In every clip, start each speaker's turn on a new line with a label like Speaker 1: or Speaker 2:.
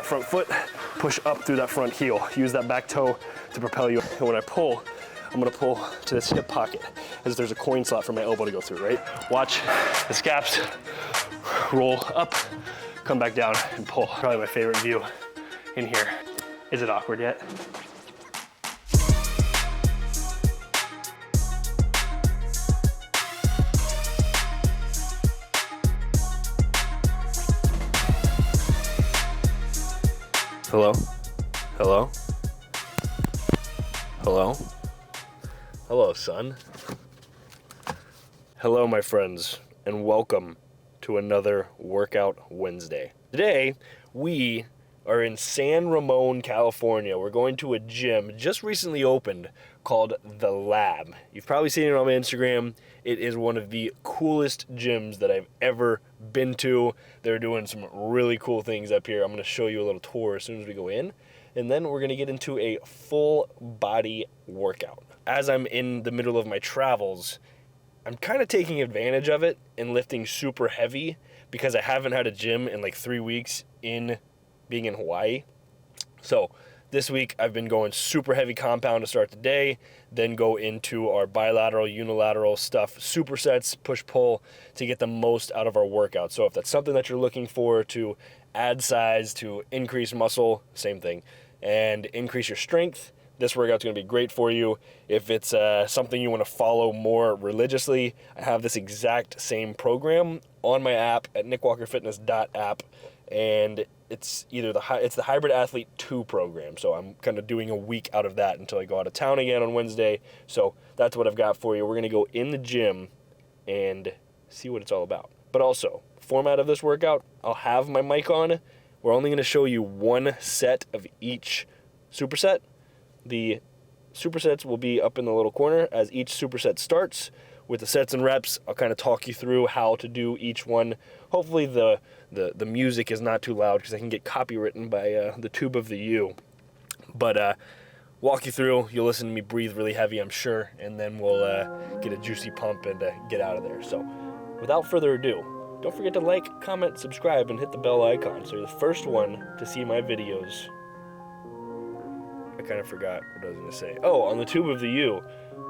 Speaker 1: front foot, push up through that front heel. Use that back toe to propel you. And when I pull, I'm gonna pull to this hip pocket as there's a coin slot for my elbow to go through, right? Watch the scaps roll up, come back down and pull. Probably my favorite view in here. Is it awkward yet? Hello? Hello? Hello? Hello, son. Hello, my friends, and welcome to another Workout Wednesday. Today, we are in San Ramon, California. We're going to a gym just recently opened called The Lab. You've probably seen it on my Instagram. It is one of the coolest gyms that I've ever been to. They're doing some really cool things up here. I'm going to show you a little tour as soon as we go in, and then we're going to get into a full body workout. As I'm in the middle of my travels, I'm kind of taking advantage of it and lifting super heavy because I haven't had a gym in like 3 weeks in being in Hawaii. So this week I've been going super heavy compound to start the day, then go into our bilateral, unilateral stuff, supersets, push-pull to get the most out of our workout. So if that's something that you're looking for to add size, to increase muscle, same thing, and increase your strength, this workout's going to be great for you. If it's something you want to follow more religiously, I have this exact same program on my app at nickwalkerfitness.app, and it's either the Hybrid Athlete 2 program. So I'm kind of doing a week out of that until I go out of town again on Wednesday. So that's what I've got for you. We're going to go in the gym and see what it's all about. But also, format of this workout, I'll have my mic on. We're only going to show you one set of each superset. The supersets will be up in the little corner as each superset starts. With the sets and reps, I'll kind of talk you through how to do each one. Hopefully the music is not too loud because I can get copywritten by the tube of the U. But walk you through, you'll listen to me breathe really heavy, I'm sure, and then we'll get a juicy pump and get out of there. So without further ado, don't forget to like, comment, subscribe, and hit the bell icon so you're the first one to see my videos. I kind of forgot what I was going to say. Oh, on the tube of the U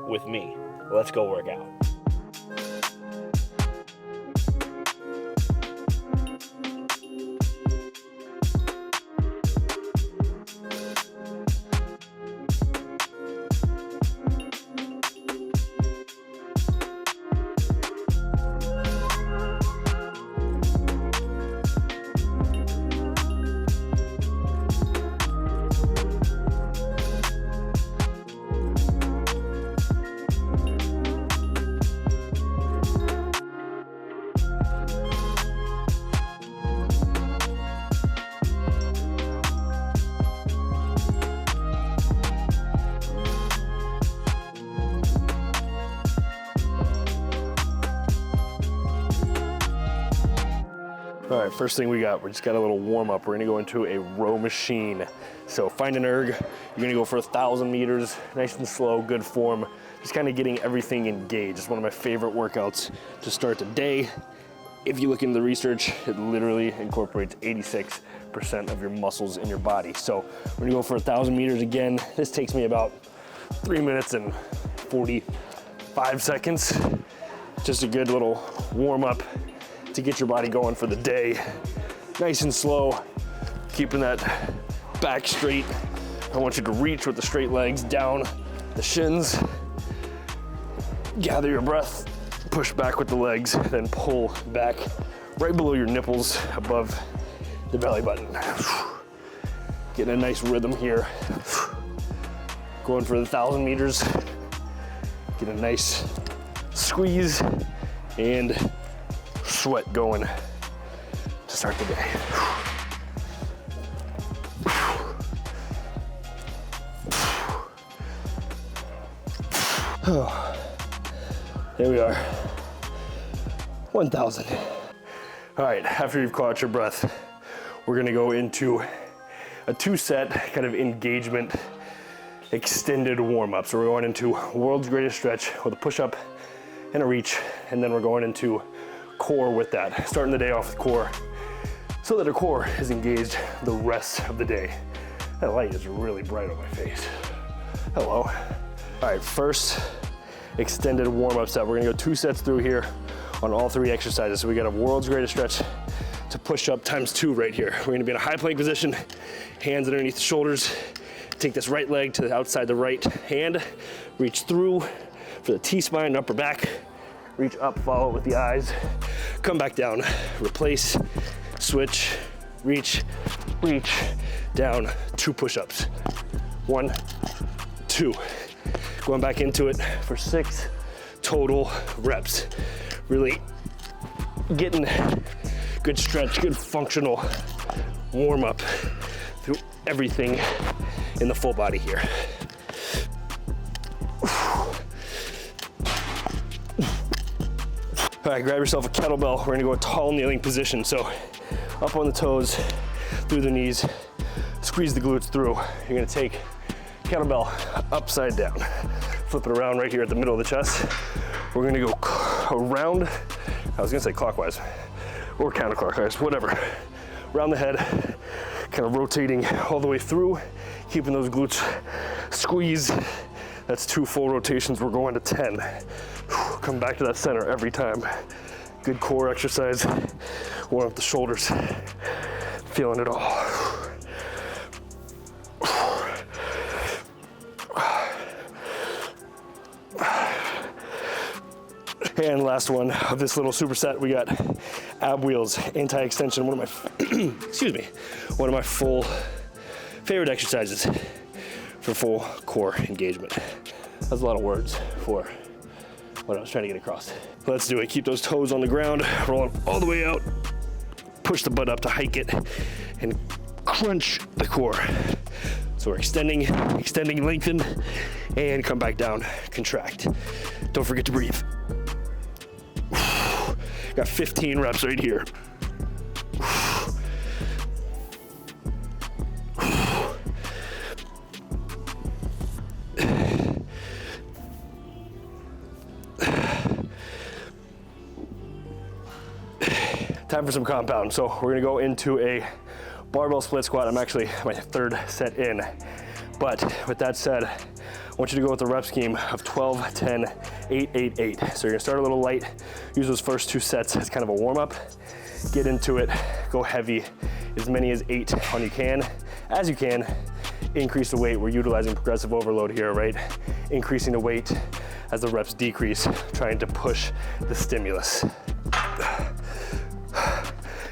Speaker 1: with me. Let's go work out. All right, first thing we just got a little warm up. We're gonna go into a row machine. So find an erg, you're gonna go for 1,000 meters, nice and slow, good form. Just kind of getting everything engaged. It's one of my favorite workouts to start the day. If you look into the research, it literally incorporates 86% of your muscles in your body. So we're gonna go for 1,000 meters again. This takes me about 3 minutes and 45 seconds. Just a good little warm up to get your body going for the day. Nice and slow, keeping that back straight. I want you to reach with the straight legs down the shins. Gather your breath, push back with the legs, then pull back right below your nipples above the belly button. Getting a nice rhythm here. Going for the 1,000 meters. Get a nice squeeze and sweat going to start the day. Oh, there we are, 1,000. All right, after you've caught your breath, we're gonna go into a 2-set kind of engagement extended warm-up. So we're going into world's greatest stretch with a push-up and a reach, and then we're going into core with that. Starting the day off with core. so that our core is engaged the rest of the day. That light is really bright on my face. Hello. All right, first extended warm-up set. We're gonna go 2 sets through here on all 3 exercises. So we got a world's greatest stretch to push up times 2 right here. We're gonna be in a high plank position, hands underneath the shoulders. Take this right leg to the outside the right hand, reach through for the T-spine, upper back, reach up, follow it with the eyes, come back down, replace, switch, reach, down, 2 push-ups. 1, 2. Going back into it for 6 total reps. Really getting good stretch, good functional warm up through everything in the full body here. All right, grab yourself a kettlebell. We're gonna go a tall kneeling position. So up on the toes, through the knees, squeeze the glutes through. You're gonna take kettlebell upside down. Flip it around right here at the middle of the chest. We're gonna go around, I was gonna say clockwise, or counterclockwise, whatever. Around the head, kind of rotating all the way through, keeping those glutes squeezed. That's 2 full rotations. We're going to 10. Come back to that center every time. Good core exercise. Warm up the shoulders. Feeling it all. And last one of this little superset, we got ab wheels, anti-extension. One of my, excuse me, one of my full favorite exercises for full core engagement. That's a lot of words for what I was trying to get across. Let's do it. Keep those toes on the ground, rolling all the way out. Push the butt up to hike it and crunch the core. So we're extending, lengthen, and come back down, contract. Don't forget to breathe. Got 15 reps right here. Time for some compound. So we're gonna go into a barbell split squat. I'm actually my 3rd set in. But with that said, I want you to go with the rep scheme of 12, 10, 8, 8, 8. So you're gonna start a little light, use those first 2 sets as kind of a warm up, get into it, go heavy, as many as 8 on you can. As you can, increase the weight. We're utilizing progressive overload here, right? Increasing the weight as the reps decrease, trying to push the stimulus.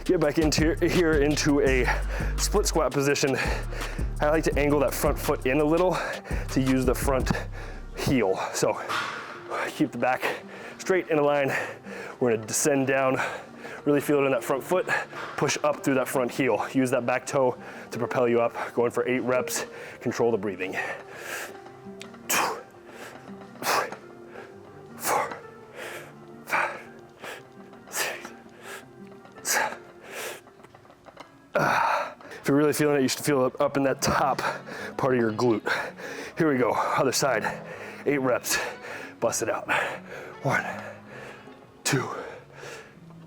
Speaker 1: Get back into here into a split squat position. I like to angle that front foot in a little to use the front heel. So keep the back straight in a line. We're gonna descend down, really feel it in that front foot, push up through that front heel. Use that back toe to propel you up. Going for 8 reps, control the breathing. 2, 3, 4, 5, 6, 7. If you're really feeling it, you should feel it up in that top part of your glute. Here we go, other side. 8 reps, bust it out. 1, 2,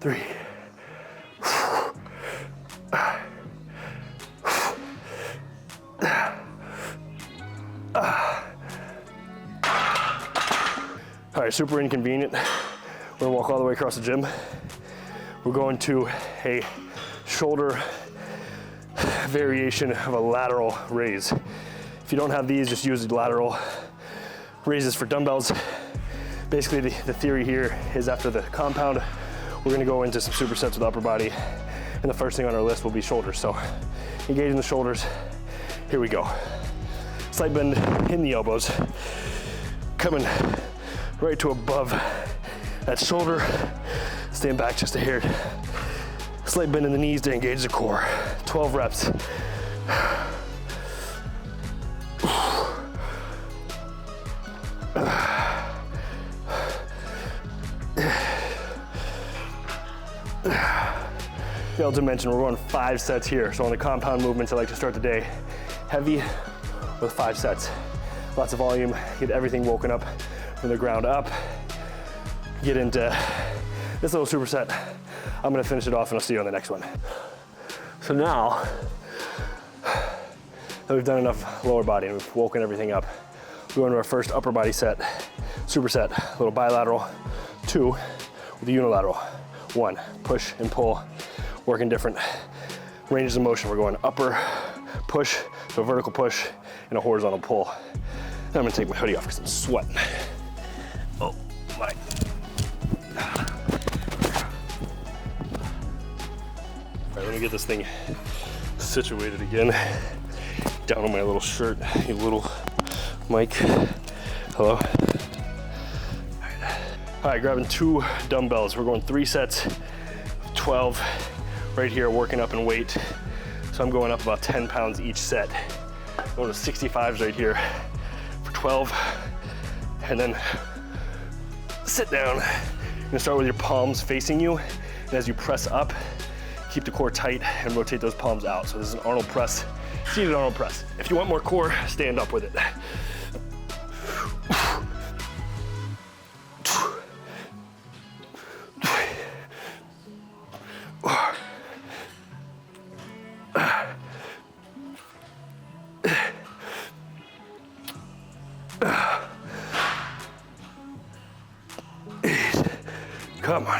Speaker 1: 3. All right, super inconvenient. We're gonna walk all the way across the gym. We're going to a shoulder variation of a lateral raise. If you don't have these, just use the lateral raises for dumbbells. Basically, the theory here is after the compound, we're gonna go into some supersets with upper body, and the first thing on our list will be shoulders. So engaging the shoulders, here we go. Slight bend in the elbows, coming right to above that shoulder, stand back just a hair. Slight bend in the knees to engage the core. 12 reps. Failed to mention, we're going 5 sets here. So on the compound movements, I like to start the day heavy with 5 sets. Lots of volume, get everything woken up from the ground up. Get into this little superset. I'm gonna finish it off and I'll see you on the next one. So now that we've done enough lower body and we've woken everything up, we go into our first upper body set, superset, little bilateral, 2 with the unilateral, 1, push and pull, working different ranges of motion. We're going upper push, so a vertical push and a horizontal pull. And I'm gonna take my hoodie off because I'm sweating. Oh my. All right, let me get this thing situated again. Down on my little shirt, you little Mike. Hello. All right, grabbing 2 dumbbells. We're going 3 sets, 12 right here, working up in weight. So I'm going up about 10 pounds each set. Going to 65s right here for 12. And then sit down. You're gonna start with your palms facing you. And as you press up, keep the core tight and rotate those palms out. So this is an Arnold press, seated Arnold press. If you want more core, stand up with it. Come on.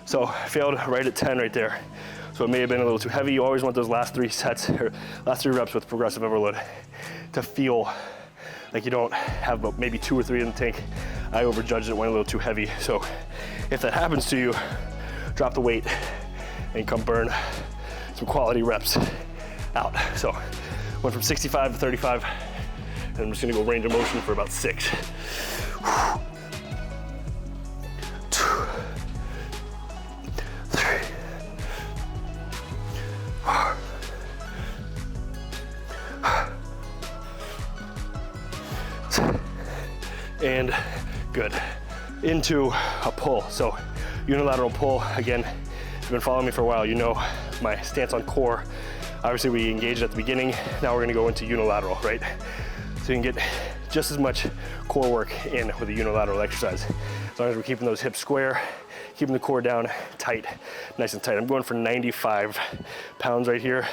Speaker 1: So I failed right at 10 right there. So it may have been a little too heavy. You always want those last 3 sets, or last 3 reps with progressive overload to feel like you don't have but maybe 2 or 3 in the tank. I overjudged it, went a little too heavy. So if that happens to you, drop the weight and come burn some quality reps out. So went from 65 to 35, and I'm just gonna go range of motion for about 6. 2, 3, 4. And good. Into a pull. So unilateral pull. Again, if you've been following me for a while, you know my stance on core. Obviously we engaged at the beginning. Now we're gonna go into unilateral, right? So you can get just as much core work in with a unilateral exercise. As long as we're keeping those hips square, keeping the core down tight, nice and tight. I'm going for 95 pounds right here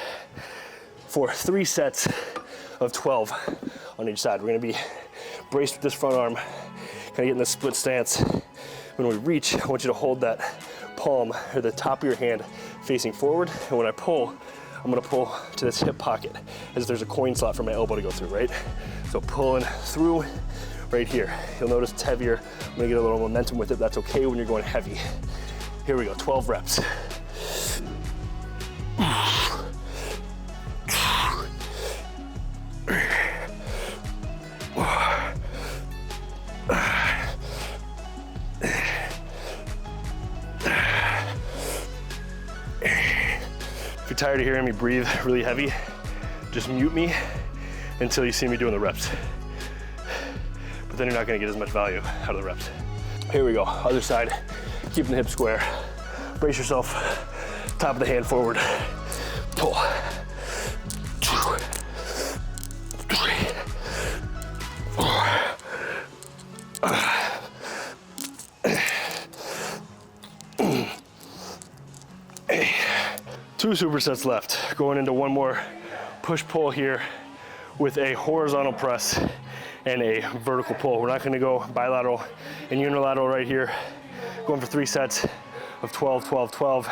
Speaker 1: for 3 sets of 12 on each side. We're gonna be braced with this front arm, kind of get in this split stance. When we reach, I want you to hold that palm or the top of your hand facing forward. And when I pull, I'm gonna pull to this hip pocket as if there's a coin slot for my elbow to go through, right? So pulling through right here. You'll notice it's heavier. I'm gonna get a little momentum with it. That's okay when you're going heavy. Here we go, 12 reps. If you're tired of hearing me breathe really heavy, just mute me until you see me doing the reps. But then you're not gonna get as much value out of the reps. Here we go, other side, keeping the hips square. Brace yourself, top of the hand forward, pull. 2, 3, 4. 2 supersets left. Going into one more push-pull here with a horizontal press and a vertical pull. We're not gonna go bilateral and unilateral right here. Going for 3 sets of 12, 12, 12.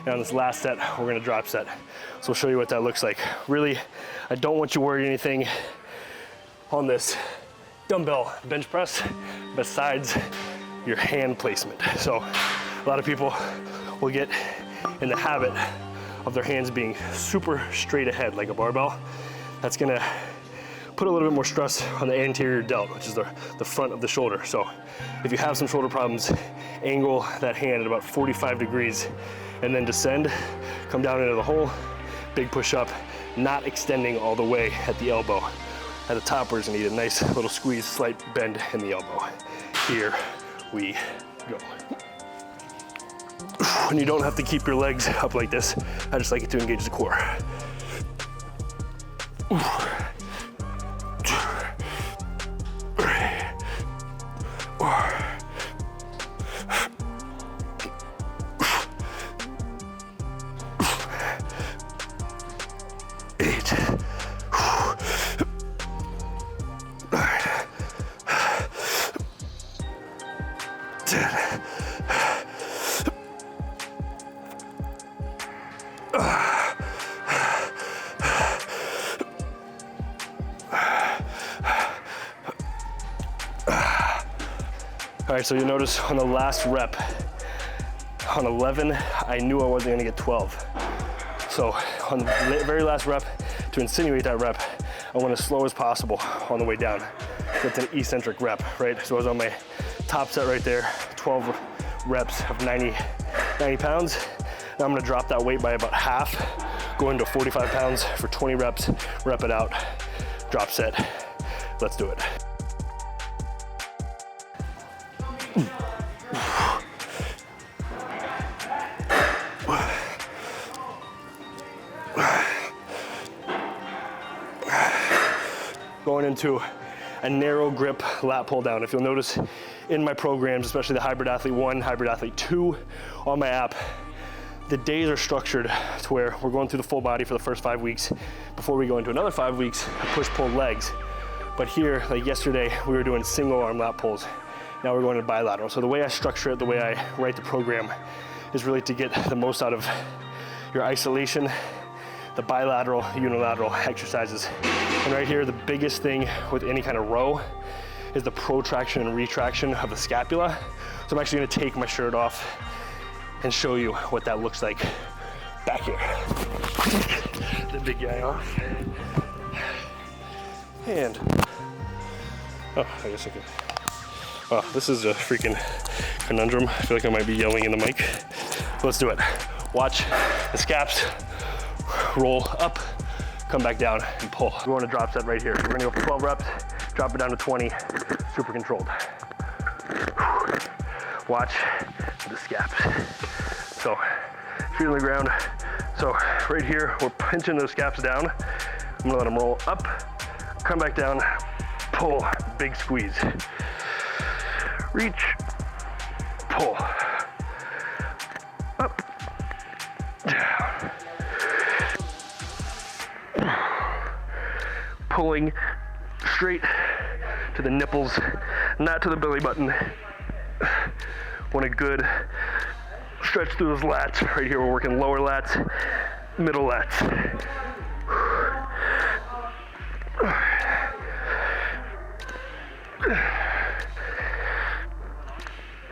Speaker 1: And on this last set, we're gonna drop set. So I'll show you what that looks like. Really, I don't want you worried anything on this dumbbell bench press besides your hand placement. So a lot of people will get in the habit of their hands being super straight ahead like a barbell. That's gonna put a little bit more stress on the anterior delt, which is the front of the shoulder. So if you have some shoulder problems, angle that hand at about 45 degrees and then descend, come down into the hole, big push up, not extending all the way at the elbow. At the top, we're just gonna need a nice little squeeze, slight bend in the elbow. Here we go. And you don't have to keep your legs up like this. I just like it to engage the core. 10. All right, so you notice on the last rep, on 11, I knew I wasn't gonna get 12. So on the very last rep, to insinuate that rep, I went as slow as possible on the way down. That's an eccentric rep, right? So I was on my top set right there, 12 reps of 90 pounds. Now I'm gonna drop that weight by about half, go into 45 pounds for 20 reps, rep it out, drop set. Let's do it. Going into a narrow grip lat pull down. If you'll notice in my programs, especially the Hybrid Athlete 1, Hybrid Athlete 2 on my app, the days are structured to where we're going through the full body for the first 5 weeks before we go into another 5 weeks of push-pull legs. But here, like yesterday, we were doing single arm lat pulls. Now we're going to bilateral. So the way I structure it, the way I write the program is really to get the most out of your isolation, the bilateral, unilateral exercises. And right here, the biggest thing with any kind of row is the protraction and retraction of the scapula. So I'm actually gonna take my shirt off and show you what that looks like back here. The big guy off. And, oh, I guess I can. Oh, this is a freaking conundrum. I feel like I might be yelling in the mic. Let's do it. Watch the scaps roll up, come back down and pull. We're going to drop set right here. We're gonna go for 12 reps, drop it down to 20, super controlled. Watch the scaps. So, feet on the ground. So right here, we're pinching those scaps down. I'm gonna let them roll up, come back down, pull, big squeeze. Reach, pull, up, down. Pulling straight to the nipples, not to the belly button. Want a good stretch through those lats. Right here, we're working lower lats, middle lats.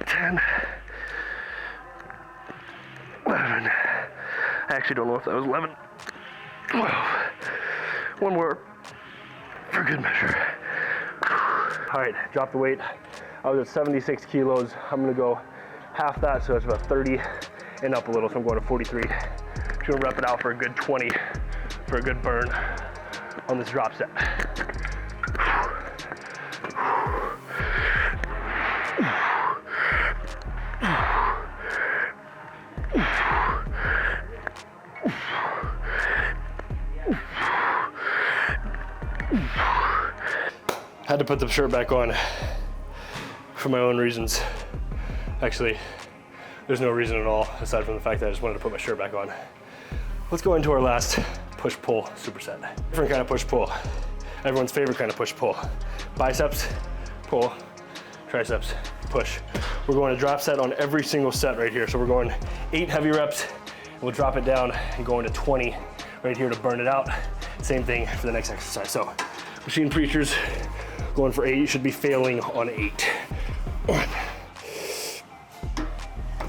Speaker 1: 10, 11. I actually don't know if that was 11. 12. One more for good measure. All right, drop the weight. I was at 76 kilos. I'm gonna go half that, so it's about 30 and up a little, so I'm going to 43. Just gonna rep it out for a good 20 for a good burn on this drop set. Had to put the shirt back on for my own reasons. Actually, there's no reason at all aside from the fact that I just wanted to put my shirt back on. Let's go into our last push-pull superset. Different kind of push-pull. Everyone's favorite kind of push-pull. Biceps, pull, triceps, push. We're going to drop set on every single set right here. So we're going 8 heavy reps, and we'll drop it down and go into 20 right here to burn it out. Same thing for the next exercise. So, machine preachers, going for 8, you should be failing on 8. 1,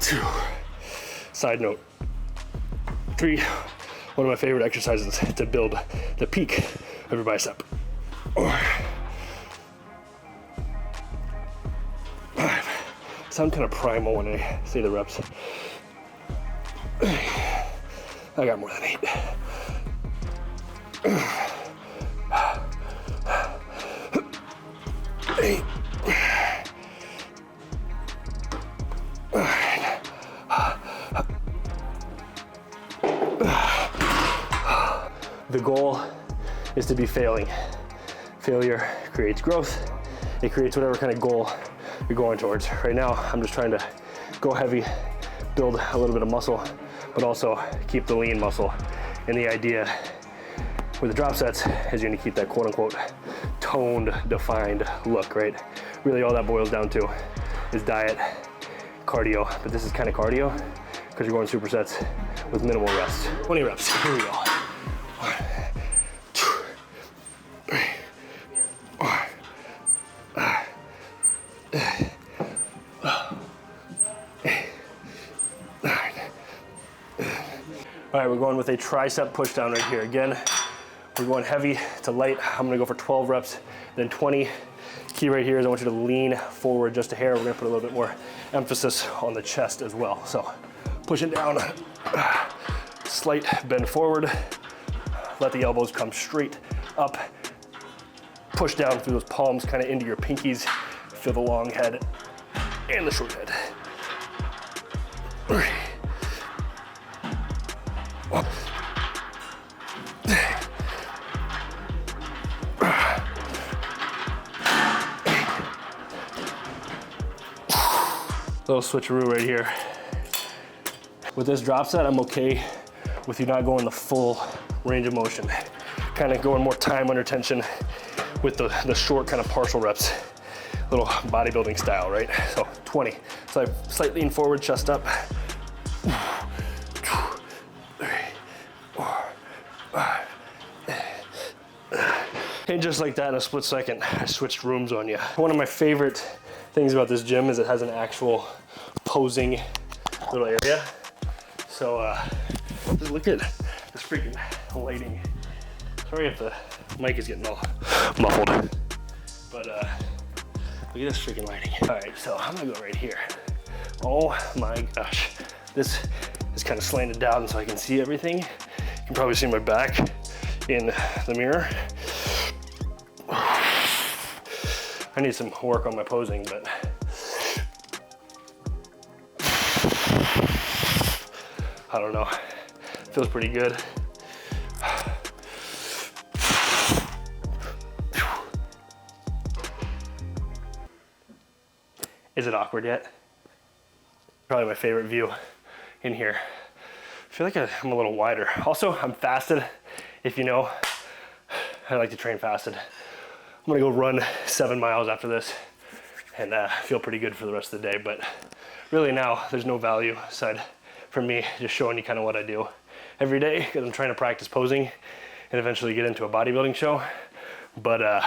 Speaker 1: 2, side note, 3, one of my favorite exercises to build the peak of your bicep. 4, 5, sound kind of primal when I say the reps. I got more than 8. 8. The goal is to be failing. Failure creates growth. It creates whatever kind of goal you're going towards. Right now, I'm just trying to go heavy, build a little bit of muscle, but also keep the lean muscle. And the idea with the drop sets is you're gonna keep that quote unquote toned, defined look, right? Really all that boils down to is diet cardio, but this is kind of cardio because you're going supersets with minimal rest. 20 reps, here we go. 1, 2, 3, 4, 5, 8, 9. All right, we're going with a tricep push down right here. Again, we're going heavy to light. I'm gonna go for 12 reps, then 20. Key right here is I want you to lean forward just a hair. We're gonna put a little bit more emphasis on the chest as well. So pushing down, slight bend forward, let the elbows come straight up, push down through those palms kind of into your pinkies, feel the long head and the short head. Little switcheroo right here. With this drop set, I'm okay with you not going the full range of motion. Kind of going more time under tension with the short kind of partial reps. Little bodybuilding style, right? So 20. So I slightly lean forward, chest up. 2, 3, 4, 5. And just like that in a split second, I switched rooms on you. One of my favorite things about this gym is it has an actual posing little area. So just look at this freaking lighting. Sorry if the mic is getting all muffled, but look at this freaking lighting. All right, so I'm gonna go right here. Oh my gosh. This is kind of slanted down so I can see everything. You can probably see my back in the mirror. I need some work on my posing, but I don't know. Feels pretty good. Is it awkward yet? Probably my favorite view in here. I feel like I'm a little wider. Also, I'm fasted. If you know, I like to train fasted. I'm gonna go run 7 miles after this and feel pretty good for the rest of the day. But really now, there's no value aside from me just showing you kind of what I do every day because I'm trying to practice posing and eventually get into a bodybuilding show. But I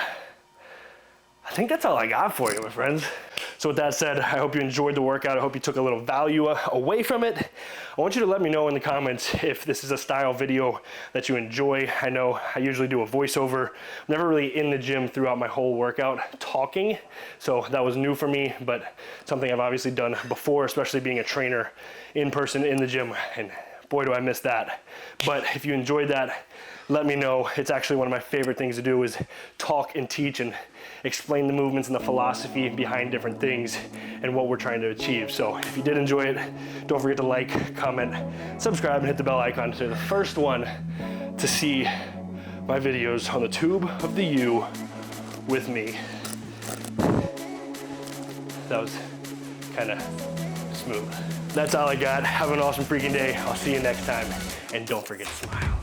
Speaker 1: think that's all I got for you, my friends. So with that said, I hope you enjoyed the workout. I hope you took a little value away from it. I want you to let me know in the comments if this is a style video that you enjoy. I know I usually do a voiceover. I'm never really in the gym throughout my whole workout talking. So that was new for me, but something I've obviously done before, especially being a trainer in person in the gym. And boy, do I miss that. But if you enjoyed that, let me know. It's actually one of my favorite things to do is talk and teach and explain the movements and the philosophy behind different things and what we're trying to achieve. So if you did enjoy it, don't forget to like, comment, subscribe, and hit the bell icon to be the first one to see my videos on the tube of the U with me. That was kind of smooth. That's all I got. Have an awesome freaking day. I'll see you next time. And don't forget to smile.